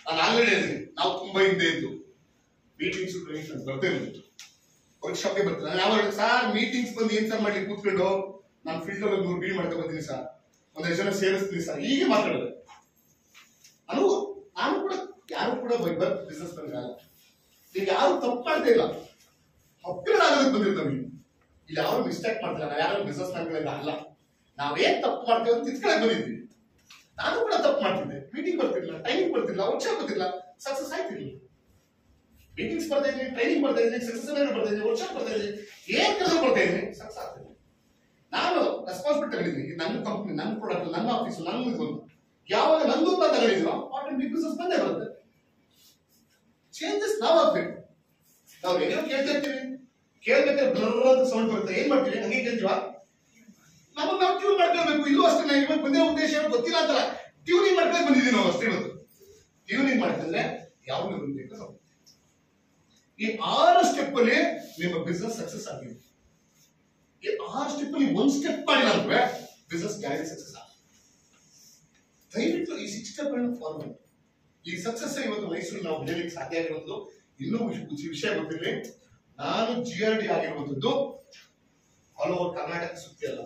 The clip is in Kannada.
ನಾನು ಆಲ್ರೆಡಿ ಹೇಳಿದ್ದೀನಿ, ನಾವು ತುಂಬಾ ಹಿಂದೆ ಇದ್ದು ಮೀಟಿಂಗ್ಸ್ ಟ್ರೈನಿಂಗ್ಸ್ ಬರ್ತೇವೆ, ವರ್ಕ್ಶಾಪ್ಗೆ ಬರ್ತೀನಿ. ನಾನು ಯಾವ ಸರ್ ಮೀಟಿಂಗ್ಸ್ ಬಂದು ಏನ್ ಸರ್ ಮಾಡ್ಲಿಕ್ಕೆ ಕೂತ್ಕೊಂಡು ನಾನು ಫೀಲ್ಡ್ ಅಲ್ಲಿ 100 ಬೀಡ್ ಮಾಡ್ತಾ ಬರ್ತೀನಿ ಸರ್, ಒಂದಷ್ಟು ಜನ ಸೇರಿಸ್ತೀನಿ ಸರ್, ಹೀಗೆ ಮಾತಾಡೋದು. ನಾನು ಕೂಡ ಯಾರು ಕೂಡ ಬಿಸ್ನೆಸ್ ಆಗಲ್ಲ, ಈಗ ಯಾರು ತಪ್ಪು ಮಾಡ್ತಾ ಇಲ್ಲ, ಅಪ್ಗ್ರೇಡ್ ಆಗೋದಕ್ಕೆ ಬಂದಿರ್ತಾವೆ. ಇಲ್ಲಿ ಯಾರು ಮಿಸ್ಟೇಕ್ ಮಾಡ್ತಿಲ್ಲ, ನಾವು ಯಾರು ಬಿಸ್ನೆಸ್ ಮ್ಯಾನ್ಗಳಿಂದ ಅಲ್ಲ, ನಾವೇನ್ ತಪ್ಪು ಮಾಡ್ತೇವೆ ಅಂತ ತಿಳ್ಕೊಳಕ್ ಬಂದಿದ್ವಿ. ನಾನು ಕೂಡ ತಪ್ಪು ಮಾಡ್ತಿದ್ದೆ, ಮೀಟಿಂಗ್ ಬರ್ತಿರ್ಲಿಲ್ಲ, ಟೈಮಿಂಗ್ ಬರ್ತಿಲ್ಲ, ವರ್ಕ್ಶಾಪ್ ಬರ್ತಿಲ್ಲ, ಸಕ್ಸಸ್ ಆಯ್ತಿರ್ಲಿಲ್ಲ. ಮೀಟಿಂಗ್ಸ್ ಬರ್ತಾ ಇದ್ದೀನಿ, ಟ್ರೈನಿಂಗ್ ಬರ್ತಾ ಇದ್ದೀನಿ, ಸಕ್ಸಸ್ ಬರ್ತಾ ಇದ್ದೀನಿ, ವರ್ಕ್ಶಾಪ್ ಬರ್ತಾ ಇದ್ದೀನಿ, ಏನ್ ಕೆಲಸ ಬರ್ತಾ ಇದ್ದೀನಿ, ಸಕ್ಸಸ್ ಆಗ್ತದೆ. ನಾನು ರೆಸ್ಪಾನ್ಸಿಬಿಲಿಟಿ ತಗೊಂಡಿದ್ದೀನಿ, ನನ್ನ ಕಂಪ್ನಿ, ನನ್ನ ಪ್ರಾಡಕ್ಟ್, ನನ್ನ ಆಫೀಸು, ನನ್ನ ಇದು. ಯಾವಾಗ ನಂದು ಅಂತ ತಗೊಂಡಿದ್ದೀನೋ ಆಟೋಮೆಟಿಕ್ ಬಿಸ್ನೆಸ್ ಬಂದೇ ಬರುತ್ತೆ. ಚೇಂಜಸ್ ನಾವು ಆಗ್ಬೇಕು. ನಾವು ಏನೋ ಕೇಳ್ತಾ ಇರ್ತೀವಿ, ಕೇಳ್ಬೇಕಾದ್ರೆ ಬ್ಲರ್ ಅಂತ ಸೌಂಡ್ ಬರುತ್ತೆ, ಏನ್ ಮಾಡ್ತೀವಿ, ಹಂಗೆ ಕೇಳ್ತೀವ, ನಮಗೆ ನಾವು ಟ್ಯೂನ್ ಮಾಡ್ಕೊಳ್ಬೇಕು. ಇದು ಅಷ್ಟೇ, ನಾವು ಇವಾಗ ಬಂದಿರೋ ಉದ್ದೇಶ ಗೊತ್ತಿಲ್ಲ ಅಂತಲ್ಲ, ಟ್ಯೂನಿಂಗ್ ಮಾಡ್ಕೊಂಡು ಬಂದಿದ್ದೀವಿ ನಾವು ಅಷ್ಟೇ. ಇವತ್ತು ಟ್ಯೂನಿಂಗ್ ಮಾಡ್ಕೊಂಡ್ರೆ ಯಾವ ಲೆವೆಲ್ ಬೇಕು ನಾವು. ಈ 6 ಸ್ಟೆಪ್ ಅಲ್ಲಿ ನಿಮ್ಮ ಬಿಸ್ನೆಸ್ ಸಕ್ಸಸ್ ಆಗಿದೆ. ಈ 6 ಸ್ಟೆಪ್ ಅಲ್ಲಿ ಒಂದು ಸ್ಟೆಪ್ ಮಾಡಿಲ್ಲ ಅಂದ್ರೆ ಬಿಸ್ನೆಸ್ ಗ್ಯಾರಂಟಿ ಸಕ್ಸಸ್ ಆಗ. ದಯವಿಟ್ಟು ಈ 6 ಸ್ಟೆಪ್ ಅನ್ನು ಫಾಲೋ ಮಾಡಿ. ಈ ಸಕ್ಸಸ್ ಇವತ್ತು ಮೈಸೂರು ನಾವು ಬೆಳೆಯಲಿಕ್ಕೆ ಸಾಧ್ಯ ಆಗಿರುವುದು. ಇನ್ನೂ ವಿಷಯ ಗೊತ್ತಿರಲಿ, ನಾನು GRD ಆಗಿರುವಂತದ್ದು ಆಲ್ ಓವರ್ ಕರ್ನಾಟಕ ಸುತ್ತಿ ಅಲ್ಲ,